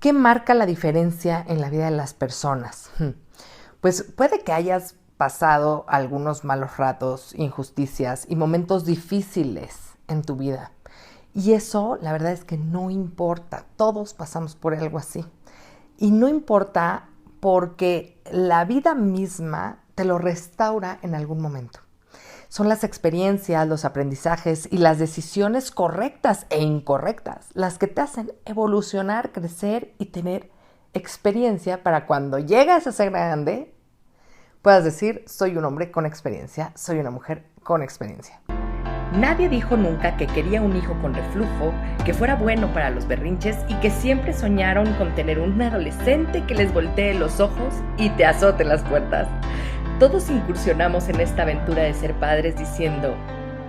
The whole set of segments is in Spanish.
¿Qué marca la diferencia en la vida de las personas? Pues puede que hayas pasado algunos malos ratos, injusticias y momentos difíciles en tu vida. Y eso, la verdad es que no importa. Todos pasamos por algo así. Y no importa porque la vida misma te lo restaura en algún momento. Son las experiencias, los aprendizajes y las decisiones correctas e incorrectas las que te hacen evolucionar, crecer y tener experiencia para cuando llegas a ser grande puedas decir, soy un hombre con experiencia, soy una mujer con experiencia. Nadie dijo nunca que quería un hijo con reflujo, que fuera bueno para los berrinches y que siempre soñaron con tener un adolescente que les voltee los ojos y te azote las puertas. Todos incursionamos en esta aventura de ser padres diciendo,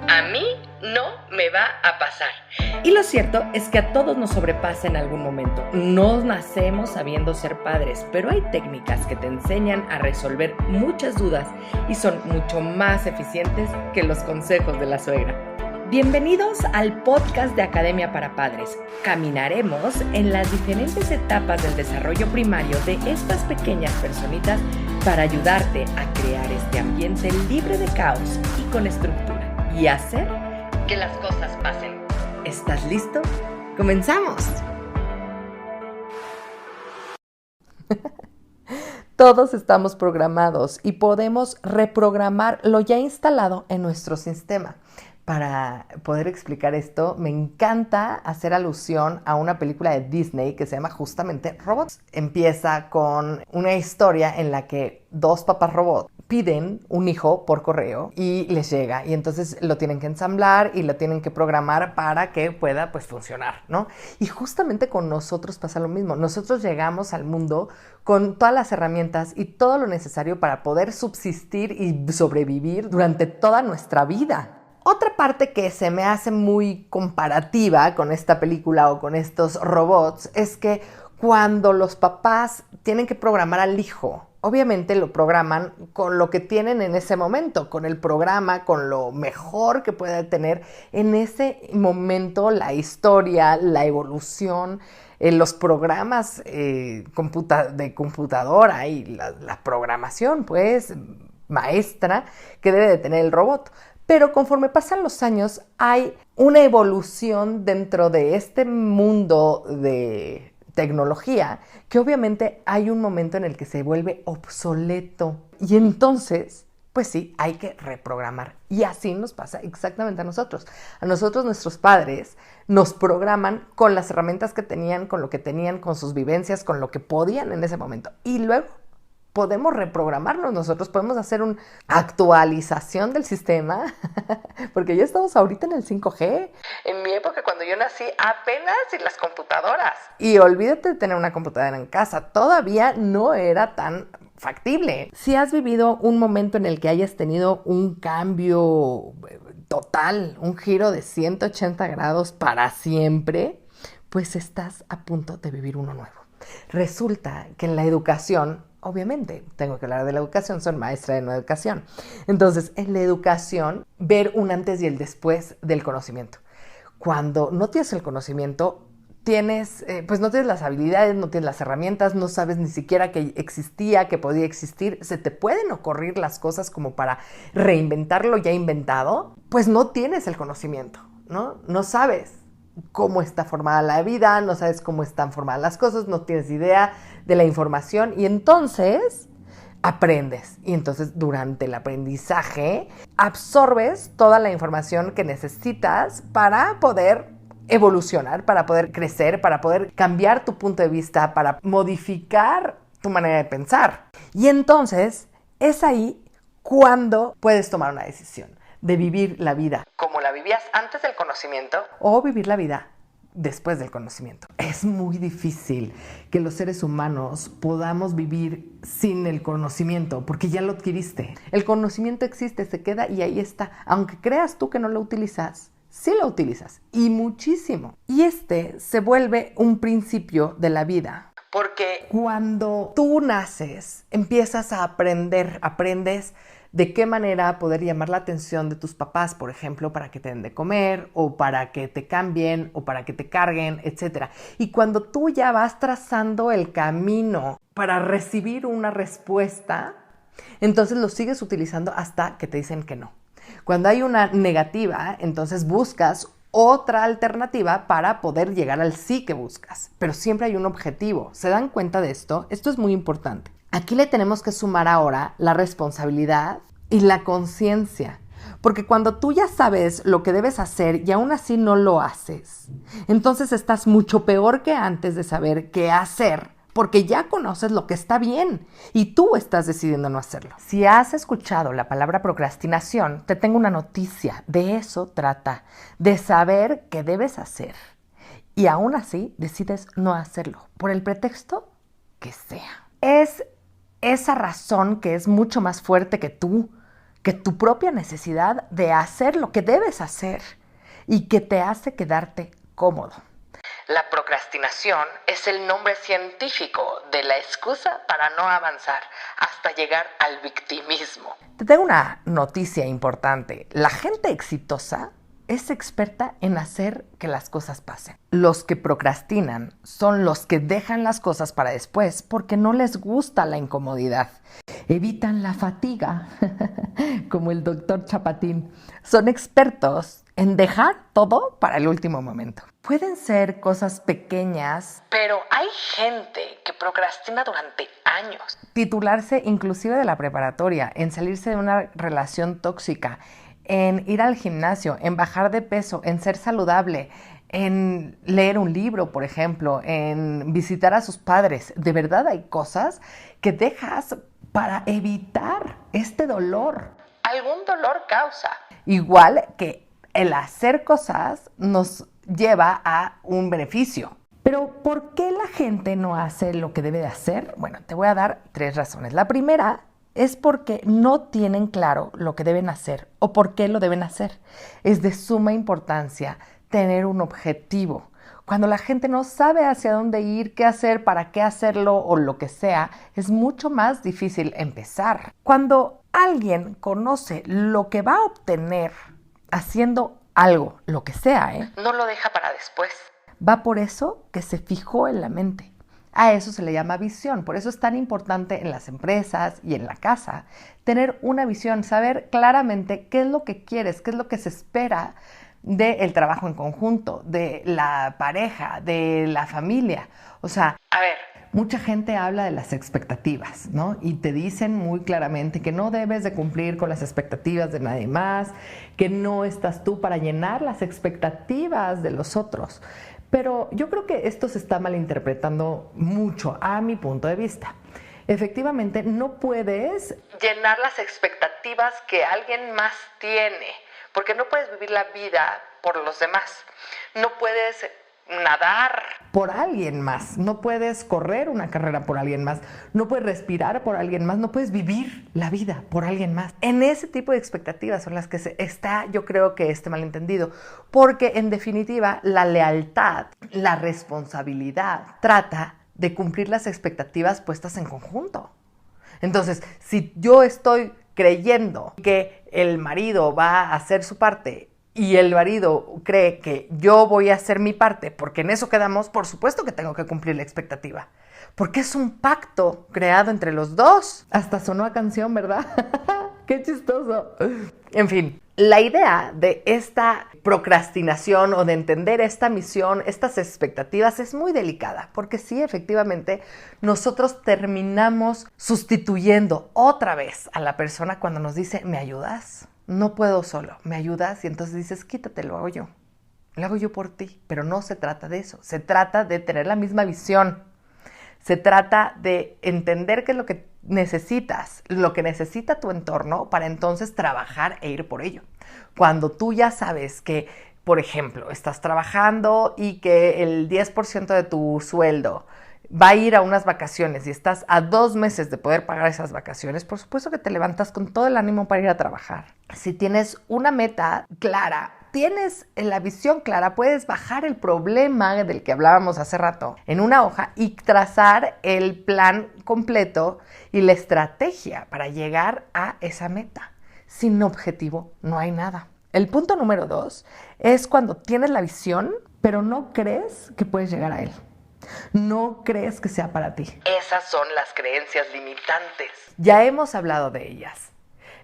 a mí no me va a pasar. Y lo cierto es que a todos nos sobrepasa en algún momento. No nacemos sabiendo ser padres, pero hay técnicas que te enseñan a resolver muchas dudas y son mucho más eficientes que los consejos de la suegra. Bienvenidos al podcast de Academia para Padres. Caminaremos en las diferentes etapas del desarrollo primario de estas pequeñas personitas para ayudarte a crear este ambiente libre de caos y con estructura y hacer que las cosas pasen. ¿Estás listo? ¡Comenzamos! Todos estamos programados y podemos reprogramar lo ya instalado en nuestro sistema. Para poder explicar esto, me encanta hacer alusión a una película de Disney que se llama justamente Robots. Empieza con una historia en la que dos papás robots piden un hijo por correo y les llega. Y entonces lo tienen que ensamblar y lo tienen que programar para que pueda funcionar, ¿no? Y justamente con nosotros pasa lo mismo. Nosotros llegamos al mundo con todas las herramientas y todo lo necesario para poder subsistir y sobrevivir durante toda nuestra vida. Otra parte que se me hace muy comparativa con esta película o con estos robots es que cuando los papás tienen que programar al hijo, obviamente lo programan con lo que tienen en ese momento, con el programa, con lo mejor que puede tener en ese momento la historia, la evolución, los programas de computadora y la programación, maestra que debe de tener el robot. Pero conforme pasan los años, hay una evolución dentro de este mundo de tecnología que obviamente hay un momento en el que se vuelve obsoleto. Y entonces, pues sí, hay que reprogramar. Y así nos pasa exactamente a nosotros. A nosotros, nuestros padres, nos programan con las herramientas que tenían, con lo que tenían, con sus vivencias, con lo que podían en ese momento. Y luego podemos reprogramarnos, nosotros podemos hacer una actualización del sistema, porque ya estamos ahorita en el 5G. En mi época, cuando yo nací, apenas en las computadoras. Y olvídate de tener una computadora en casa, todavía no era tan factible. Si has vivido un momento en el que hayas tenido un cambio total, un giro de 180 grados para siempre, pues estás a punto de vivir uno nuevo. Resulta que en la educación, obviamente, tengo que hablar de la educación, soy maestra de nueva educación. Entonces, en la educación, ver un antes y el después del conocimiento. Cuando no tienes el conocimiento, no tienes las habilidades, no tienes las herramientas, no sabes ni siquiera que existía, que podía existir. Se te pueden ocurrir las cosas como para reinventar lo ya inventado, pues no tienes el conocimiento, ¿no? No sabes cómo está formada la vida, no sabes cómo están formadas las cosas, no tienes idea de la información y entonces aprendes. Y entonces durante el aprendizaje absorbes toda la información que necesitas para poder evolucionar, para poder crecer, para poder cambiar tu punto de vista, para modificar tu manera de pensar. Y entonces es ahí cuando puedes tomar una decisión de vivir la vida como la vivías antes del conocimiento o vivir la vida después del conocimiento. Es muy difícil que los seres humanos podamos vivir sin el conocimiento porque ya lo adquiriste. El conocimiento existe, se queda y ahí está. Aunque creas tú que no lo utilizas, sí lo utilizas y muchísimo. Y este se vuelve un principio de la vida. Porque cuando tú naces, empiezas a aprendes de qué manera poder llamar la atención de tus papás, por ejemplo, para que te den de comer o para que te cambien o para que te carguen, etc. Y cuando tú ya vas trazando el camino para recibir una respuesta, entonces lo sigues utilizando hasta que te dicen que no. Cuando hay una negativa, entonces buscas otra alternativa para poder llegar al sí que buscas. Pero siempre hay un objetivo. ¿Se dan cuenta de esto? Esto es muy importante. Aquí le tenemos que sumar ahora la responsabilidad y la conciencia. Porque cuando tú ya sabes lo que debes hacer y aún así no lo haces, entonces estás mucho peor que antes de saber qué hacer, porque ya conoces lo que está bien y tú estás decidiendo no hacerlo. Si has escuchado la palabra procrastinación, te tengo una noticia. De eso trata, de saber qué debes hacer y aún así decides no hacerlo, por el pretexto que sea. Es esa razón que es mucho más fuerte que tu propia necesidad de hacer lo que debes hacer y que te hace quedarte cómodo. La procrastinación es el nombre científico de la excusa para no avanzar hasta llegar al victimismo. Te tengo una noticia importante. La gente exitosa es experta en hacer que las cosas pasen. Los que procrastinan son los que dejan las cosas para después porque no les gusta la incomodidad. Evitan la fatiga, como el doctor Chapatín. Son expertos en dejar todo para el último momento. Pueden ser cosas pequeñas, pero hay gente que procrastina durante años. Titularse inclusive de la preparatoria, en salirse de una relación tóxica, en ir al gimnasio, en bajar de peso, en ser saludable, en leer un libro, por ejemplo, en visitar a sus padres. De verdad hay cosas que dejas para evitar este dolor. Algún dolor causa. Igual que el hacer cosas nos lleva a un beneficio. Pero ¿por qué la gente no hace lo que debe de hacer? Bueno, te voy a dar 3 razones. La primera es porque no tienen claro lo que deben hacer o por qué lo deben hacer. Es de suma importancia tener un objetivo. Cuando la gente no sabe hacia dónde ir, qué hacer, para qué hacerlo o lo que sea, es mucho más difícil empezar. Cuando alguien conoce lo que va a obtener haciendo algo, lo que sea, no lo deja para después. Va por eso que se fijó en la mente. A eso se le llama visión. Por eso es tan importante en las empresas y en la casa tener una visión, saber claramente qué es lo que quieres, qué es lo que se espera del trabajo en conjunto, de la pareja, de la familia. O sea, a ver, mucha gente habla de las expectativas, ¿no? Y te dicen muy claramente que no debes de cumplir con las expectativas de nadie más, que no estás tú para llenar las expectativas de los otros. Pero yo creo que esto se está malinterpretando mucho a mi punto de vista. Efectivamente, no puedes llenar las expectativas que alguien más tiene, porque no puedes vivir la vida por los demás. No puedes nadar por alguien más, no puedes correr una carrera por alguien más, no puedes respirar por alguien más, no puedes vivir la vida por alguien más. En ese tipo de expectativas son las que está, yo creo que malentendido, porque en definitiva la lealtad, la responsabilidad trata de cumplir las expectativas puestas en conjunto. Entonces, si yo estoy creyendo que el marido va a hacer su parte y el marido cree que yo voy a hacer mi parte, porque en eso quedamos, por supuesto que tengo que cumplir la expectativa, porque es un pacto creado entre los dos. Hasta sonó a canción, ¿verdad? ¡Qué chistoso! En fin, la idea de esta procrastinación o de entender esta misión, estas expectativas, es muy delicada, porque sí, efectivamente, nosotros terminamos sustituyendo otra vez a la persona cuando nos dice, ¿me ayudas? No puedo solo, ¿me ayudas? Y entonces dices, quítate, lo hago yo por ti. Pero no se trata de eso, se trata de tener la misma visión, se trata de entender qué es lo que necesitas, lo que necesita tu entorno para entonces trabajar e ir por ello. Cuando tú ya sabes que, por ejemplo, estás trabajando y que el 10% de tu sueldo va a ir a unas vacaciones y estás a 2 meses de poder pagar esas vacaciones, por supuesto que te levantas con todo el ánimo para ir a trabajar. Si tienes una meta clara tienes la visión clara, puedes bajar el problema del que hablábamos hace rato en una hoja y trazar el plan completo y la estrategia para llegar a esa meta. Sin objetivo no hay nada. El punto número 2 es cuando tienes la visión, pero no crees que puedes llegar a él. No crees que sea para ti. Esas son las creencias limitantes. Ya hemos hablado de ellas.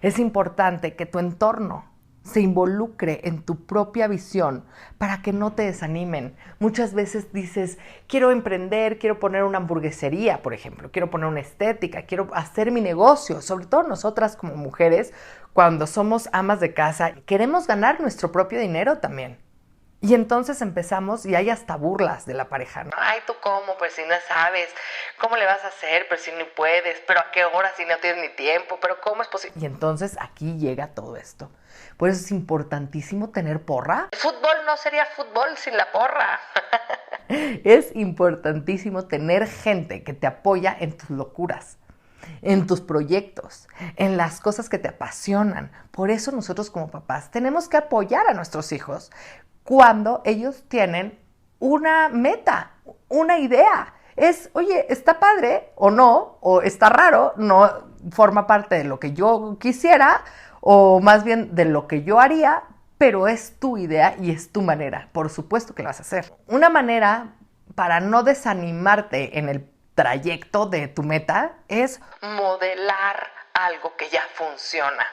Es importante que tu entorno se involucre en tu propia visión para que no te desanimen. Muchas veces dices, quiero emprender, quiero poner una hamburguesería, por ejemplo, quiero poner una estética, quiero hacer mi negocio. Sobre todo nosotras como mujeres, cuando somos amas de casa, queremos ganar nuestro propio dinero también. Y entonces empezamos y hay hasta burlas de la pareja, ¿no? Ay, ¿tú cómo? Pues si no sabes, ¿cómo le vas a hacer? Pero si no puedes, ¿pero a qué hora si no tienes ni tiempo? ¿Pero cómo es posible? Y entonces aquí llega todo esto. Por eso es importantísimo tener porra. El fútbol no sería fútbol sin la porra. Es importantísimo tener gente que te apoya en tus locuras, en tus proyectos, en las cosas que te apasionan. Por eso nosotros como papás tenemos que apoyar a nuestros hijos cuando ellos tienen una meta, una idea. Es, oye, está padre o no, o está raro, no forma parte de lo que yo quisiera, o más bien de lo que yo haría, pero es tu idea y es tu manera. Por supuesto que lo vas a hacer. Una manera para no desanimarte en el trayecto de tu meta es modelar algo que ya funciona.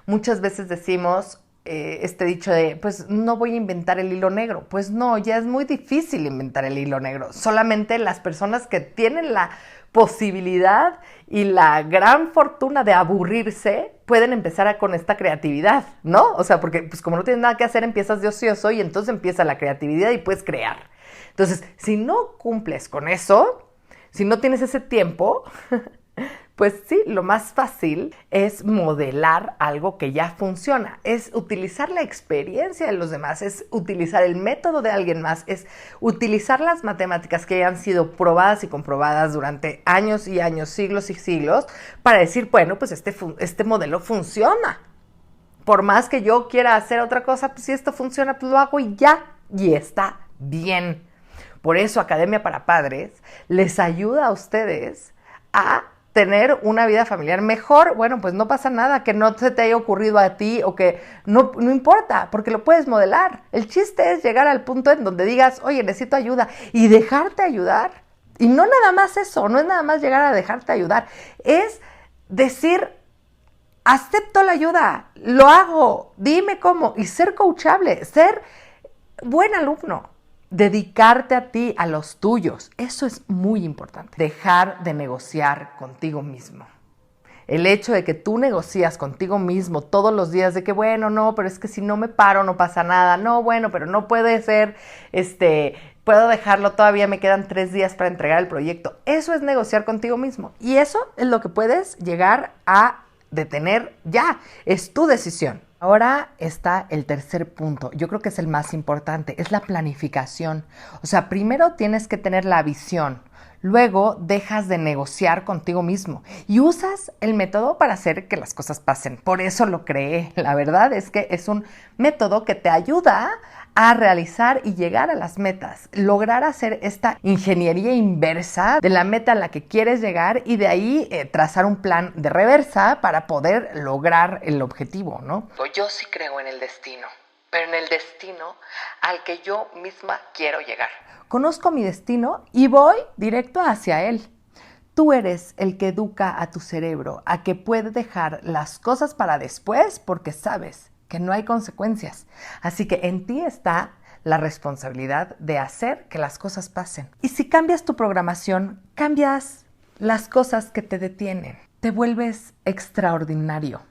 Muchas veces decimos este dicho de, pues no voy a inventar el hilo negro. Pues no, ya es muy difícil inventar el hilo negro. Solamente las personas que tienen la posibilidad y la gran fortuna de aburrirse pueden empezar con esta creatividad, ¿no? O sea, porque pues como no tienes nada que hacer, empiezas de ocioso y entonces empieza la creatividad y puedes crear. Entonces, si no cumples con eso, si no tienes ese tiempo, pues sí, lo más fácil es modelar algo que ya funciona, es utilizar la experiencia de los demás, es utilizar el método de alguien más, es utilizar las matemáticas que han sido probadas y comprobadas durante años y años, siglos y siglos, para decir, bueno, pues este modelo funciona. Por más que yo quiera hacer otra cosa, pues si esto funciona, pues lo hago y ya, y está bien. Por eso Academia para Padres les ayuda a ustedes a tener una vida familiar mejor. Bueno, pues no pasa nada que no se te haya ocurrido a ti o que no importa, porque lo puedes modelar. El chiste es llegar al punto en donde digas, oye, necesito ayuda y dejarte ayudar. Y no nada más eso, no es nada más llegar a dejarte ayudar, es decir, acepto la ayuda, lo hago, dime cómo, y ser coachable, ser buen alumno. Dedicarte a ti, a los tuyos. Eso es muy importante. Dejar de negociar contigo mismo. El hecho de que tú negocias contigo mismo todos los días de que, bueno, no, pero es que si no me paro no pasa nada. No, bueno, pero no puede ser, puedo dejarlo todavía, me quedan 3 días para entregar el proyecto. Eso es negociar contigo mismo. Y eso es lo que puedes llegar a detener ya. Es tu decisión. Ahora está el tercer punto, yo creo que es el más importante, es la planificación. O sea, primero tienes que tener la visión, luego dejas de negociar contigo mismo y usas el método para hacer que las cosas pasen. Por eso lo creé. La verdad es que es un método que te ayuda a realizar y llegar a las metas, lograr hacer esta ingeniería inversa de la meta a la que quieres llegar y de ahí trazar un plan de reversa para poder lograr el objetivo, ¿no? Yo sí creo en el destino, pero en el destino al que yo misma quiero llegar. Conozco mi destino y voy directo hacia él. Tú eres el que educa a tu cerebro a que puede dejar las cosas para después porque sabes que no hay consecuencias. Así que en ti está la responsabilidad de hacer que las cosas pasen. Y si cambias tu programación, cambias las cosas que te detienen. Te vuelves extraordinario.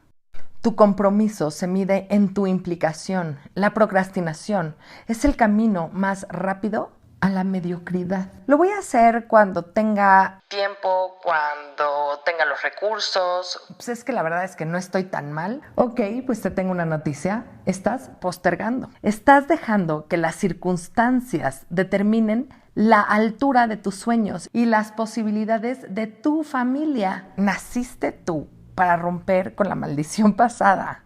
Tu compromiso se mide en tu implicación. La procrastinación es el camino más rápido a la mediocridad. Lo voy a hacer cuando tenga tiempo, cuando tenga los recursos. Pues es que la verdad es que no estoy tan mal. Ok, pues te tengo una noticia. Estás postergando. Estás dejando que las circunstancias determinen la altura de tus sueños y las posibilidades de tu familia. Naciste tú para romper con la maldición pasada.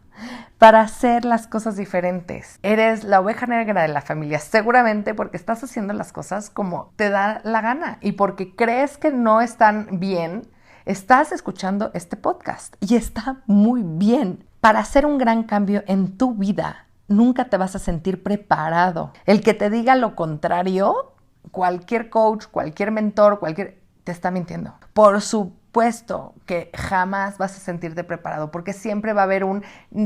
para hacer las cosas diferentes. Eres la oveja negra de la familia, seguramente porque estás haciendo las cosas como te da la gana y porque crees que no están bien. Estás escuchando este podcast y está muy bien. Para hacer un gran cambio en tu vida, nunca te vas a sentir preparado. El que te diga lo contrario, cualquier coach, cualquier mentor, te está mintiendo. Por supuesto que jamás vas a sentirte preparado, porque siempre va a haber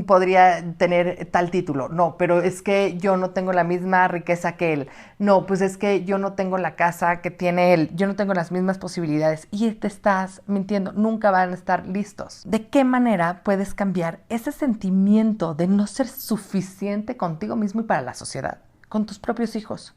podría tener tal título. No, pero es que yo no tengo la misma riqueza que él. No, pues es que yo no tengo la casa que tiene él. Yo no tengo las mismas posibilidades. Y te estás mintiendo. Nunca van a estar listos. ¿De qué manera puedes cambiar ese sentimiento de no ser suficiente contigo mismo y para la sociedad? Con tus propios hijos.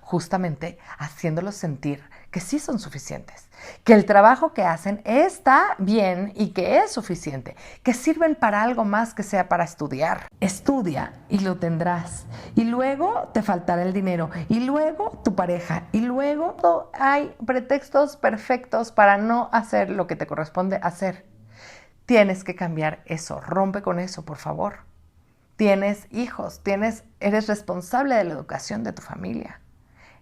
Justamente haciéndolos sentir que sí son suficientes, que el trabajo que hacen está bien y que es suficiente, que sirven para algo más que sea para estudiar. Estudia y lo tendrás, y luego te faltará el dinero, y luego tu pareja, y luego hay pretextos perfectos para no hacer lo que te corresponde hacer. Tienes que cambiar eso, rompe con eso, por favor. Tienes hijos, eres responsable de la educación de tu familia.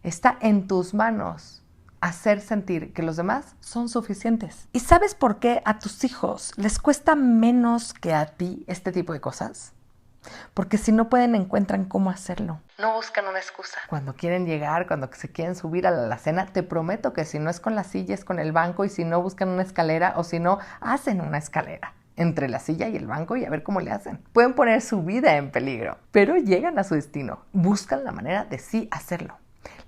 Está en tus manos hacer sentir que los demás son suficientes. ¿Y sabes por qué a tus hijos les cuesta menos que a ti este tipo de cosas? Porque si no pueden, encuentran cómo hacerlo. No buscan una excusa. Cuando quieren llegar, cuando se quieren subir a la alacena, te prometo que si no es con la silla, es con el banco, y si no, buscan una escalera, o si no, hacen una escalera entre la silla y el banco y a ver cómo le hacen. Pueden poner su vida en peligro, pero llegan a su destino. Buscan la manera de sí hacerlo.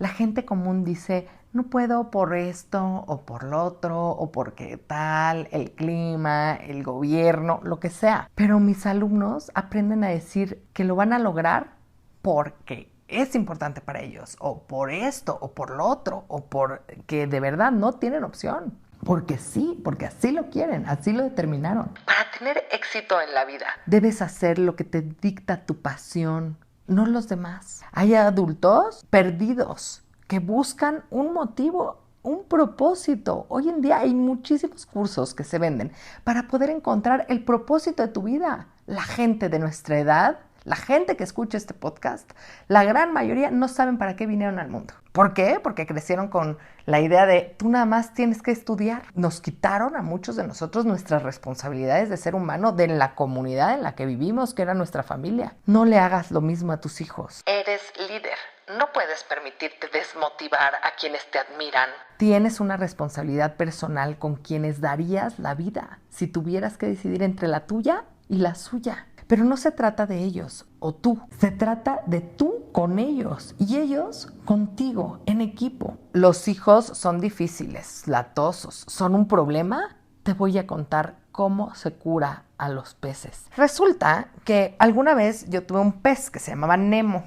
La gente común dice, no puedo por esto o por lo otro o porque tal, el clima, el gobierno, lo que sea. Pero mis alumnos aprenden a decir que lo van a lograr porque es importante para ellos, o por esto o por lo otro, o porque de verdad no tienen opción. Porque sí, porque así lo quieren, así lo determinaron. Para tener éxito en la vida, debes hacer lo que te dicta tu pasión, no los demás. Hay adultos perdidos que buscan un motivo, un propósito. Hoy en día hay muchísimos cursos que se venden para poder encontrar el propósito de tu vida. La gente de nuestra edad, la gente que escucha este podcast, la gran mayoría no saben para qué vinieron al mundo. ¿Por qué? Porque crecieron con la idea de tú nada más tienes que estudiar. Nos quitaron a muchos de nosotros nuestras responsabilidades de ser humano, de la comunidad en la que vivimos, que era nuestra familia. No le hagas lo mismo a tus hijos. Eres líder. No puedes permitirte desmotivar a quienes te admiran. Tienes una responsabilidad personal con quienes darías la vida si tuvieras que decidir entre la tuya y la suya. Pero no se trata de ellos o tú, se trata de tú con ellos y ellos contigo en equipo. Los hijos son difíciles, latosos, ¿son un problema? Te voy a contar cómo se cura a los peces. Resulta que alguna vez yo tuve un pez que se llamaba Nemo.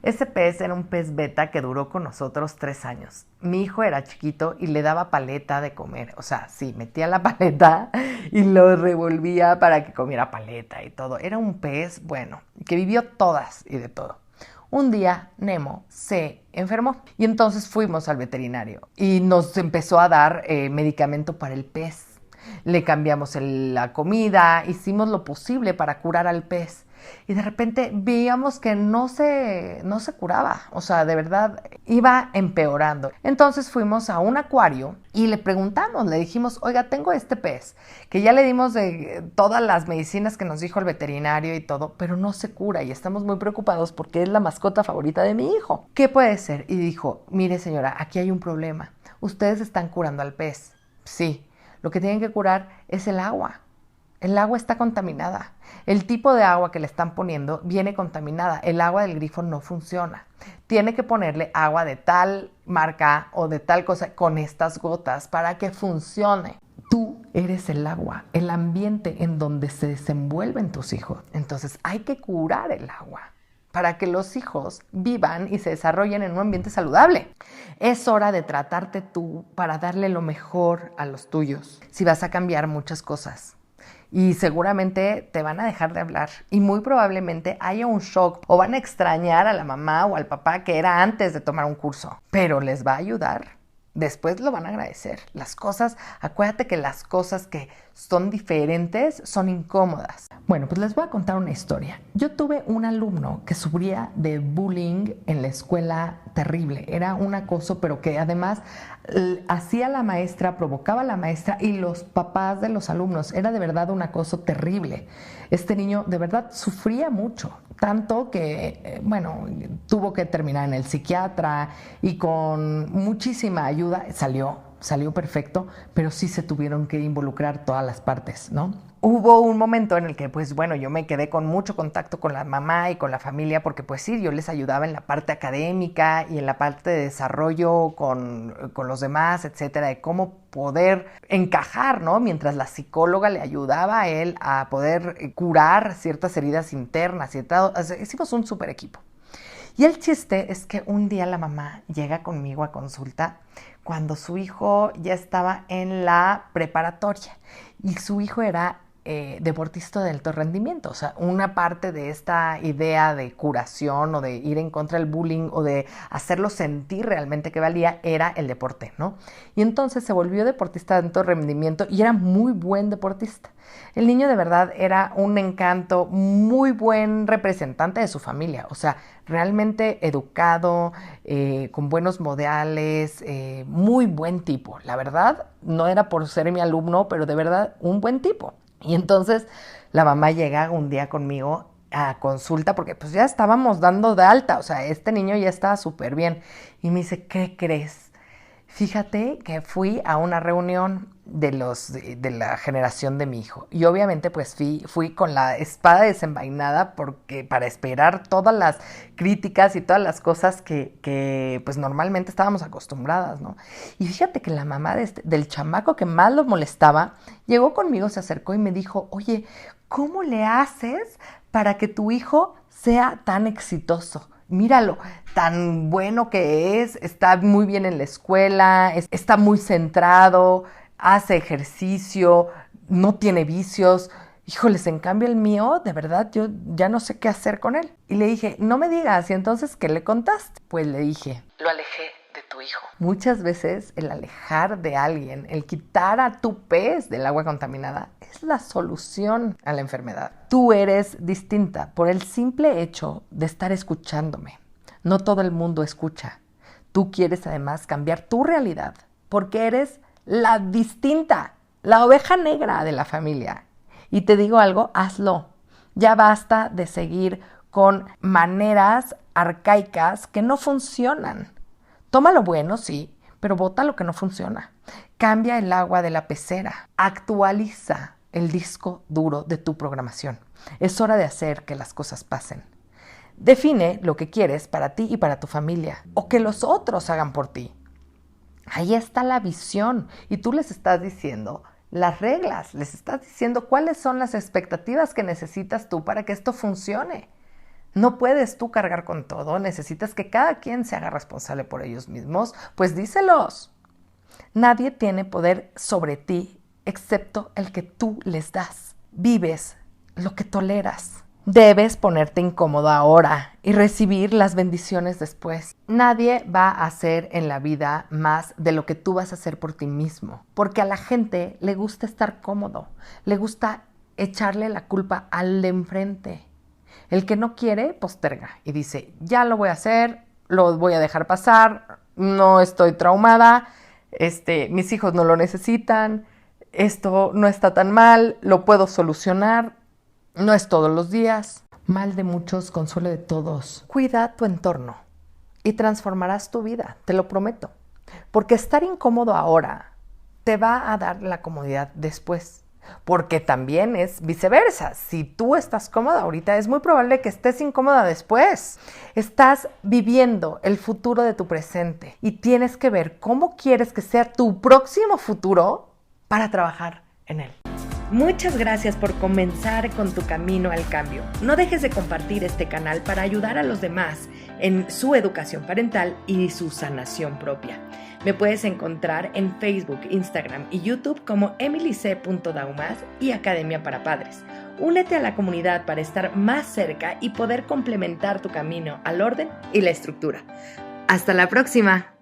Ese pez era un pez beta que duró con nosotros 3 años. Mi hijo era chiquito y le daba paleta de comer. O sea, sí, metía la paleta y lo revolvía para que comiera paleta y todo. Era un pez, bueno, que vivió todas y de todo. Un día Nemo se enfermó y entonces fuimos al veterinario y nos empezó a dar medicamento para el pez. Le cambiamos la comida, hicimos lo posible para curar al pez y de repente veíamos que no se curaba, o sea, de verdad iba empeorando. Entonces fuimos a un acuario y le preguntamos, le dijimos, oiga, tengo este pez, que ya le dimos de todas las medicinas que nos dijo el veterinario y todo, pero no se cura y estamos muy preocupados porque es la mascota favorita de mi hijo. ¿Qué puede ser? Y dijo, mire señora, aquí hay un problema, ustedes están curando al pez. Sí. Lo que tienen que curar es el agua. El agua está contaminada. El tipo de agua que le están poniendo viene contaminada. El agua del grifo no funciona. Tiene que ponerle agua de tal marca o de tal cosa con estas gotas para que funcione. Tú eres el agua, el ambiente en donde se desenvuelven tus hijos. Entonces hay que curar el agua para que los hijos vivan y se desarrollen en un ambiente saludable. Es hora de tratarte tú para darle lo mejor a los tuyos. Si vas a cambiar muchas cosas y seguramente te van a dejar de hablar y muy probablemente haya un shock o van a extrañar a la mamá o al papá que era antes de tomar un curso, pero les va a ayudar. Después lo van a agradecer. Las cosas, acuérdate que las cosas que son diferentes son incómodas. Bueno, pues les voy a contar una historia. Yo tuve un alumno que sufría de bullying en la escuela terrible. Era un acoso, pero que además hacía la maestra, provocaba a la maestra y los papás de los alumnos. Era de verdad un acoso terrible. Este niño de verdad sufría mucho, tanto que, tuvo que terminar en el psiquiatra y con muchísima ayuda salió perfecto, pero sí se tuvieron que involucrar todas las partes, ¿no? Hubo un momento en el que, yo me quedé con mucho contacto con la mamá y con la familia porque, sí, yo les ayudaba en la parte académica y en la parte de desarrollo con los demás, etcétera, de cómo poder encajar, ¿no? Mientras la psicóloga le ayudaba a él a poder curar ciertas heridas internas y tal. Hicimos un súper equipo. Y el chiste es que un día la mamá llega conmigo a consulta cuando su hijo ya estaba en la preparatoria y su hijo era deportista de alto rendimiento. O sea, una parte de esta idea de curación o de ir en contra del bullying o de hacerlo sentir realmente que valía era el deporte, ¿no? Y entonces se volvió deportista de alto rendimiento y era muy buen deportista. El niño de verdad era un encanto, muy buen representante de su familia, o sea, realmente educado, con buenos modales, muy buen tipo. La verdad, no era por ser mi alumno, pero de verdad un buen tipo. Y entonces la mamá llega un día conmigo a consulta porque pues ya estábamos dando de alta, o sea, este niño ya estaba súper bien. Y me dice, ¿qué crees? Fíjate que fui a una reunión de la generación de mi hijo y obviamente pues fui con la espada desenvainada porque para esperar todas las críticas y todas las cosas que pues normalmente estábamos acostumbradas, ¿no? Y fíjate que la mamá del chamaco que más lo molestaba llegó conmigo, se acercó y me dijo, oye, ¿cómo le haces para que tu hijo sea tan exitoso? Míralo, tan bueno que es, está muy bien en la escuela, está muy centrado, hace ejercicio, no tiene vicios. Híjoles, en cambio el mío, de verdad, yo ya no sé qué hacer con él. Y le dije, no me digas, ¿y entonces qué le contaste? Pues le dije, lo alejé de tu hijo. Muchas veces el alejar de alguien, el quitar a tu pez del agua contaminada, es la solución a la enfermedad. Tú eres distinta por el simple hecho de estar escuchándome. No todo el mundo escucha. Tú quieres además cambiar tu realidad porque eres la distinta, la oveja negra de la familia. Y te digo algo, hazlo. Ya basta de seguir con maneras arcaicas que no funcionan. Toma lo bueno, sí, pero bota lo que no funciona. Cambia el agua de la pecera. Actualiza el disco duro de tu programación. Es hora de hacer que las cosas pasen. Define lo que quieres para ti y para tu familia, o que los otros hagan por ti. Ahí está la visión y tú les estás diciendo las reglas, les estás diciendo cuáles son las expectativas que necesitas tú para que esto funcione. No puedes tú cargar con todo, necesitas que cada quien se haga responsable por ellos mismos, pues díselos. Nadie tiene poder sobre ti excepto el que tú les das. Vives lo que toleras. Debes ponerte incómodo ahora y recibir las bendiciones después. Nadie va a hacer en la vida más de lo que tú vas a hacer por ti mismo, porque a la gente le gusta estar cómodo, le gusta echarle la culpa al de enfrente. El que no quiere, posterga y dice, ya lo voy a hacer, lo voy a dejar pasar, no estoy traumada, mis hijos no lo necesitan, esto no está tan mal, lo puedo solucionar. No es todos los días. Mal de muchos, consuelo de todos. Cuida tu entorno y transformarás tu vida, te lo prometo. Porque estar incómodo ahora te va a dar la comodidad después. Porque también es viceversa. Si tú estás cómoda ahorita, es muy probable que estés incómoda después. Estás viviendo el futuro de tu presente y tienes que ver cómo quieres que sea tu próximo futuro para trabajar en él. Muchas gracias por comenzar con tu camino al cambio. No dejes de compartir este canal para ayudar a los demás en su educación parental y su sanación propia. Me puedes encontrar en Facebook, Instagram y YouTube como emilyc.daumas y Academia para Padres. Únete a la comunidad para estar más cerca y poder complementar tu camino al orden y la estructura. ¡Hasta la próxima!